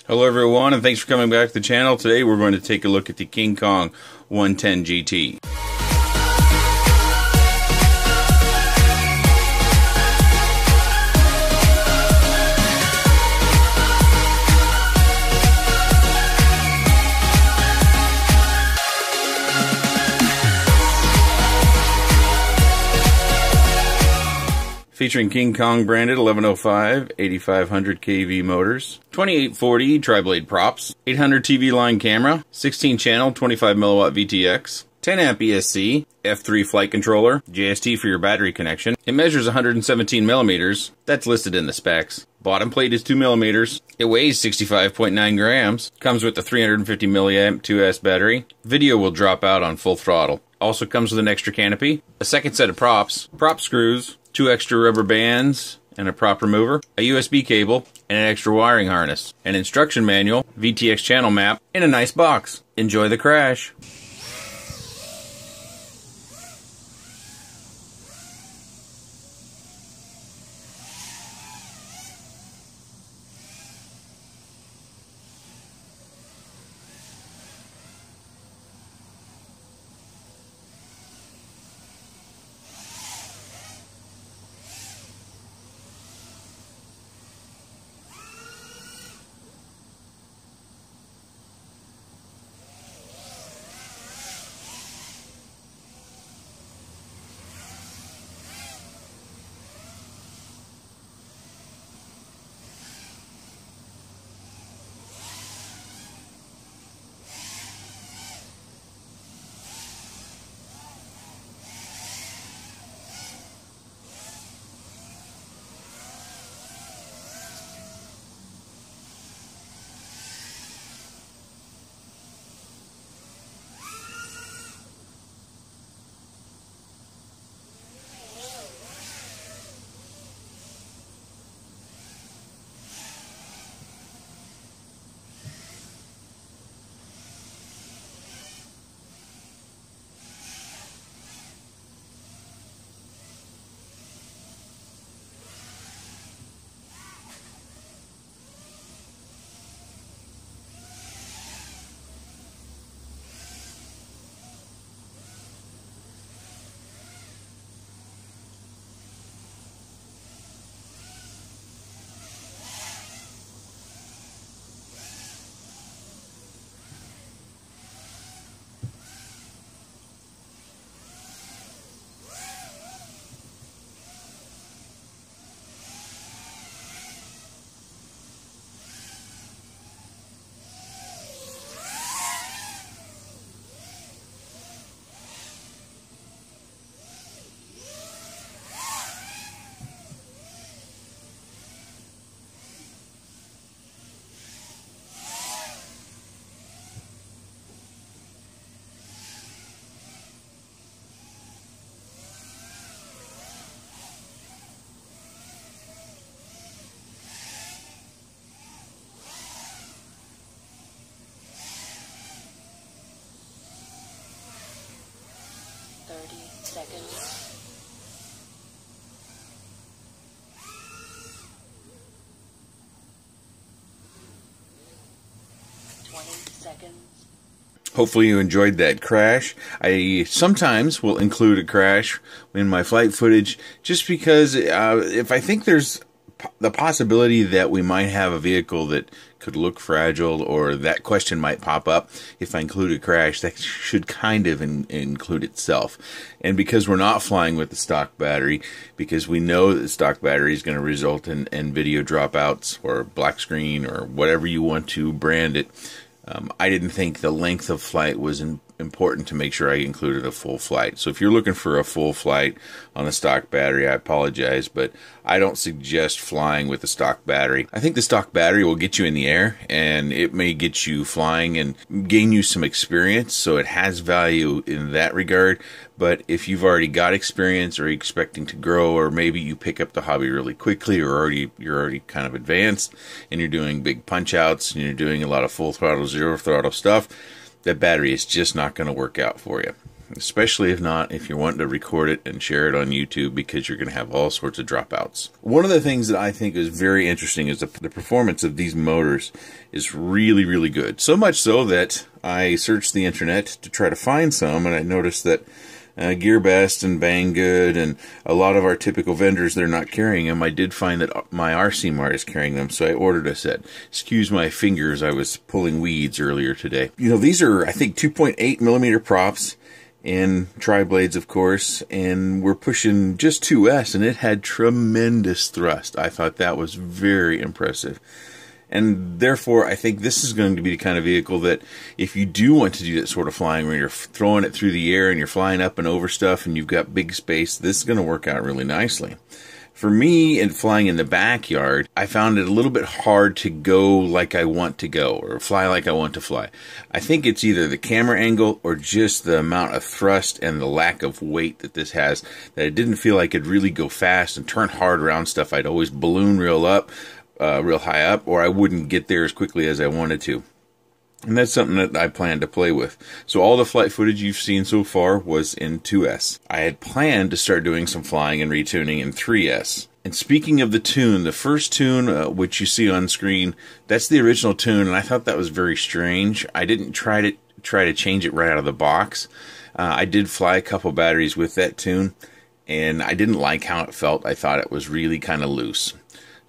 Hello everyone, and thanks for coming back to the channel. Today we're going to take a look at the King Kong 110 GT. Featuring King Kong branded 1105 8500 kV motors, 2840 tri-blade props, 800 TV line camera, 16 channel 25 milliwatt VTX, 10 amp ESC, F3 flight controller, JST for your battery connection. It measures 117 millimeters. That's listed in the specs. Bottom plate is 2 millimeters. It weighs 65.9 grams. Comes with the 350 milliamp 2S battery. Video will drop out on full throttle. Also comes with an extra canopy, a second set of props, prop screws, 2 extra rubber bands, and a prop remover, a USB cable, and an extra wiring harness, an instruction manual, VTX channel map, in a nice box. Enjoy the crash. Seconds. 20 seconds. Hopefully you enjoyed that crash. I sometimes will include a crash in my flight footage just because if I think there's the possibility that we might have a vehicle that could look fragile, or that question might pop up. If I include a crash, that should kind of include itself. And because we're not flying with the stock battery, because we know that the stock battery is going to result in video dropouts or black screen or whatever you want to brand it, I didn't think the length of flight was important to make sure I included a full flight. So if you're looking for a full flight on a stock battery, I apologize, but I don't suggest flying with the stock battery. I think the stock battery will get you in the air, and it may get you flying and gain you some experience, so it has value in that regard. But if you've already got experience, or you're expecting to grow, or maybe you pick up the hobby really quickly, or you're already kind of advanced and you're doing big punch outs and you're doing a lot of full throttle, zero throttle stuff, that battery is just not going to work out for you. especially if you're wanting to record it and share it on YouTube, because you're going to have all sorts of dropouts. One of the things that I think is very interesting is the performance of these motors is really, really good. So much so that I searched the internet to try to find some, and I noticed that GearBest and Banggood and a lot of our typical vendors, they're not carrying them. I did find that my RC Mart is carrying them, so I ordered a set. Excuse my fingers, I was pulling weeds earlier today. You know, these are, I think, 2.8 millimeter props and tri-blades, of course, and we're pushing just 2S, and it had tremendous thrust. I thought that was very impressive. And therefore, I think this is going to be the kind of vehicle that if you do want to do that sort of flying where you're throwing it through the air and you're flying up and over stuff and you've got big space, this is going to work out really nicely. For me, in flying in the backyard, I found it a little bit hard to go like I want to go or fly like I want to fly. I think it's either the camera angle or just the amount of thrust and the lack of weight that this has, that it didn't feel like it'd really go fast and turn hard around stuff. I'd always balloon real high up, or I wouldn't get there as quickly as I wanted to. And that's something that I plan to play with. So all the flight footage you've seen so far was in 2S. I had planned to start doing some flying and retuning in 3S. And speaking of the tune, the first tune, which you see on screen, that's the original tune, and I thought that was very strange. I didn't try to change it right out of the box. I did fly a couple batteries with that tune, and I didn't like how it felt. I thought it was really kind of loose.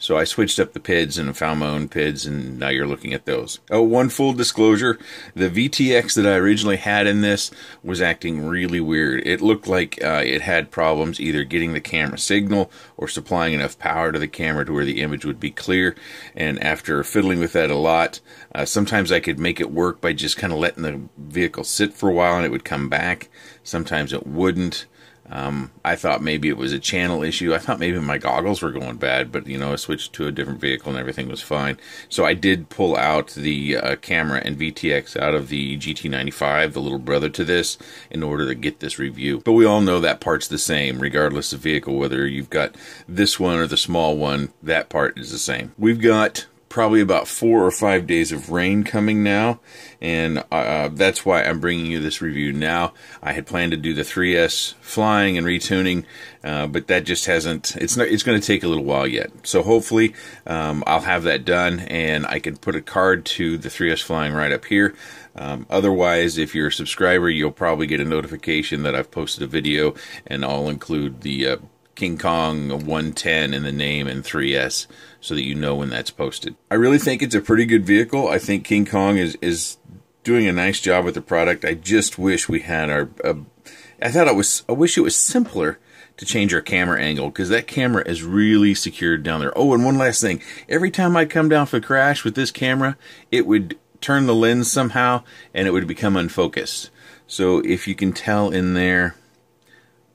So I switched up the PIDs and found my own PIDs, and now you're looking at those. Oh, one full disclosure, the VTX that I originally had in this was acting really weird. It looked like it had problems either getting the camera signal or supplying enough power to the camera to where the image would be clear. And after fiddling with that a lot, sometimes I could make it work by just kind of letting the vehicle sit for a while and it would come back. Sometimes it wouldn't. I thought maybe it was a channel issue. I thought maybe my goggles were going bad, but I switched to a different vehicle and everything was fine. So I did pull out the camera and VTX out of the GT95, the little brother to this, in order to get this review. But we all know that part's the same, regardless of vehicle, whether you've got this one or the small one, that part is the same. We've got probably about 4 or 5 days of rain coming now, and that's why I'm bringing you this review now. I had planned to do the 3S flying and retuning, but that just hasn't. It's going to take a little while yet. So hopefully I'll have that done, and I can put a card to the 3S flying right up here. Otherwise, if you're a subscriber, you'll probably get a notification that I've posted a video, and I'll include the King Kong 110 in the name and 3S, so that you know when that's posted. I really think it's a pretty good vehicle. I think King Kong is doing a nice job with the product. I just wish we had I wish it was simpler to change our camera angle, because that camera is really secured down there. Oh, and one last thing. Every time I come down for a crash with this camera, it would turn the lens somehow and it would become unfocused. So if you can tell in there,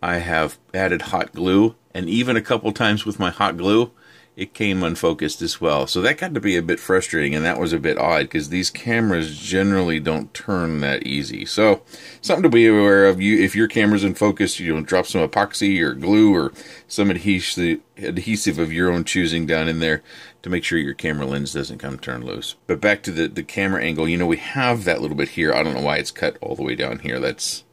I have added hot glue, and even a couple times with my hot glue, it came unfocused as well. So that got to be a bit frustrating, and that was a bit odd, because these cameras generally don't turn that easy. So something to be aware of. If your camera's in focus, drop some epoxy or glue or some adhesive of your own choosing down in there to make sure your camera lens doesn't come turn loose. But back to the camera angle, we have that little bit here. I don't know why it's cut all the way down here. That's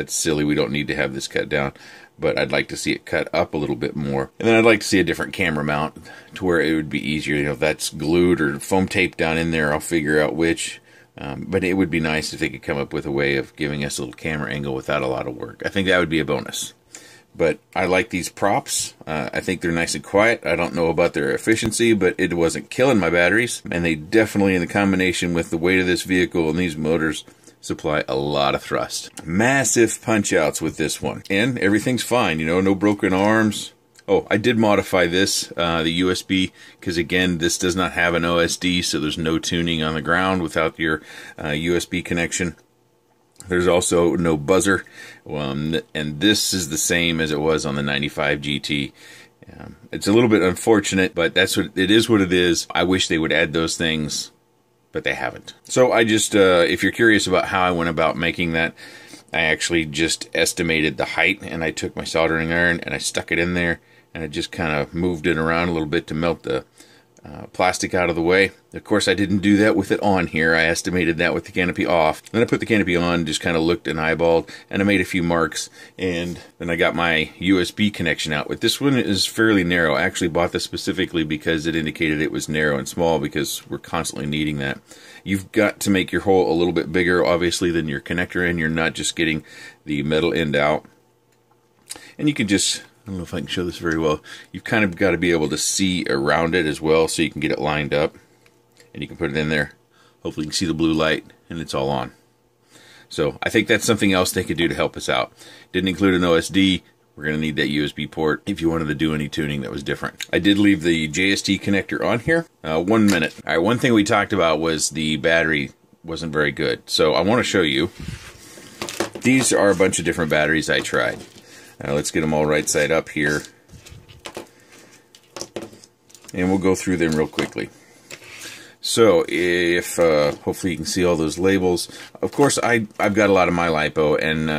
silly. We don't need to have this cut down, but I'd like to see it cut up a little bit more. And then I'd like to see a different camera mount to where it would be easier. If that's glued or foam taped down in there, I'll figure out which. But it would be nice if they could come up with a way of giving us a little camera angle without a lot of work. I think that would be a bonus. But I like these props. I think they're nice and quiet. I don't know about their efficiency, but it wasn't killing my batteries. And they definitely, in the combination with the weight of this vehicle and these motors, supply a lot of thrust. Massive punch outs with this one. And everything's fine, no broken arms. Oh, I did modify this, the USB, because again, this does not have an OSD, so there's no tuning on the ground without your USB connection. There's also no buzzer, and this is the same as it was on the 95 GT. It's a little bit unfortunate, but it is what it is. I wish they would add those things, but they haven't. So I just, if you're curious about how I went about making that, I actually just estimated the height, and I took my soldering iron and I stuck it in there, and I just kind of moved it around a little bit to melt the plastic out of the way. Of course, I didn't do that with it on here. I estimated that with the canopy off. Then I put the canopy on, just kind of looked and eyeballed, and I made a few marks. And then I got my USB connection out. But this one is fairly narrow. I actually bought this specifically because it indicated it was narrow and small, because we're constantly needing that. You've got to make your hole a little bit bigger, obviously, than your connector end. You're not just getting the metal end out. And you can just, I don't know if I can show this very well, you've kind of got to be able to see around it as well, so you can get it lined up. And you can put it in there. Hopefully you can see the blue light, and it's all on. So I think that's something else they could do to help us out. Didn't include an OSD. We're going to need that USB port if you wanted to do any tuning that was different. I did leave the JST connector on here. 1 minute. All right, one thing we talked about was the battery wasn't very good. So I want to show you. These are a bunch of different batteries I tried. Let's get them all right side up here. And we'll go through them real quickly. So, if hopefully you can see all those labels. Of course, I've got a lot of MyLipo, and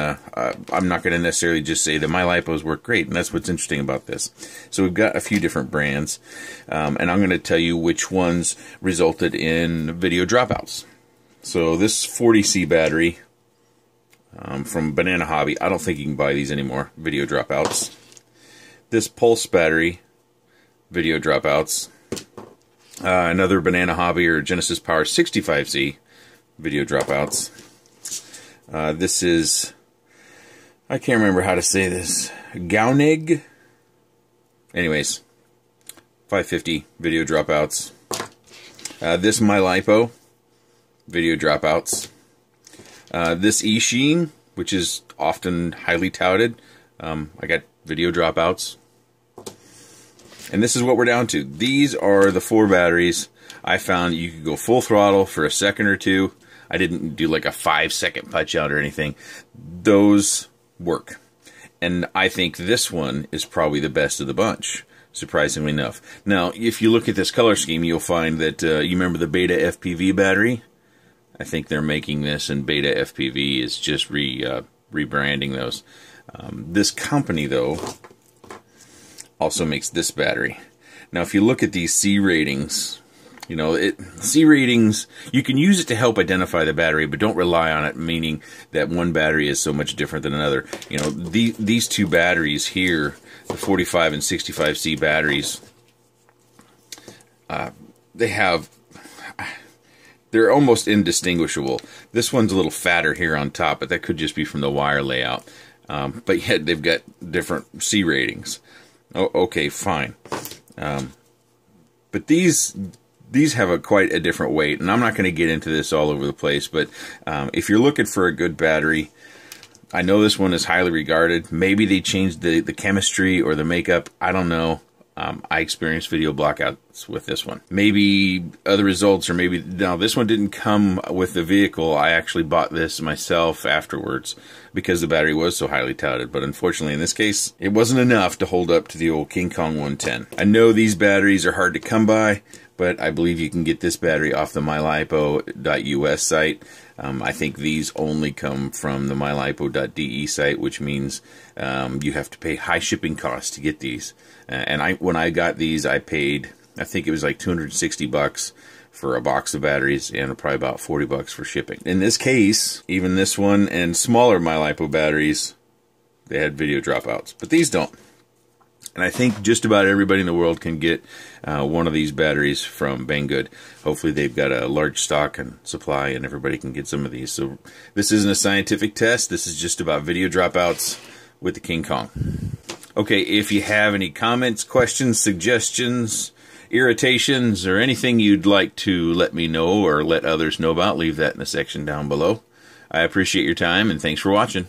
I'm not going to necessarily just say that MyLipos work great, and that's what's interesting about this. So we've got a few different brands, and I'm going to tell you which ones resulted in video dropouts. So this 40C battery from Banana Hobby, I don't think you can buy these anymore, video dropouts. This Pulse battery, video dropouts. Another Banana Hobby or Genesis Power 65C, video dropouts. This is, I can't remember how to say this, Gaunig. Anyways, 550 video dropouts. This MyLipo, video dropouts. This eSheen, which is often highly touted, I got video dropouts. And this is what we're down to. These are the 4 batteries. I found you could go full throttle for a second or two. I didn't do like a 5-second punch out or anything. Those work. And I think this one is probably the best of the bunch, surprisingly enough. Now, if you look at this color scheme, you'll find that, you remember the Beta FPV battery? I think they're making this, and Beta FPV is just rebranding those. This company, though, also makes this battery. Now, if you look at these C ratings, you know, C ratings, you can use it to help identify the battery, but don't rely on it, meaning that one battery is so much different than another. You know, these 2 batteries here, the 45 and 65C batteries, they're almost indistinguishable. This one's a little fatter here on top, but that could just be from the wire layout. But yet they've got different C ratings. Oh, okay, fine. But these have quite a different weight, and I'm not going to get into this all over the place, but if you're looking for a good battery, I know this one is highly regarded. Maybe they changed the chemistry or the makeup. I don't know. I experienced video blackouts with this one. Maybe other results, or maybe, no, this one didn't come with the vehicle. I actually bought this myself afterwards because the battery was so highly touted. But unfortunately, in this case, it wasn't enough to hold up to the old King Kong 110. I know these batteries are hard to come by, but I believe you can get this battery off the mylipo.us site. I think these only come from the mylipo.de site, which means you have to pay high shipping costs to get these. And when I got these, I paid, I think it was like $260 for a box of batteries, and probably about $40 for shipping. In this case, even this one and smaller MyLipo batteries, they had video dropouts, but these don't. And I think just about everybody in the world can get one of these batteries from Banggood. Hopefully they've got a large stock and supply, and everybody can get some of these. So this isn't a scientific test. This is just about video dropouts with the King Kong. Okay, if you have any comments, questions, suggestions, irritations, or anything you'd like to let me know or let others know about, leave that in the section down below. I appreciate your time, and thanks for watching.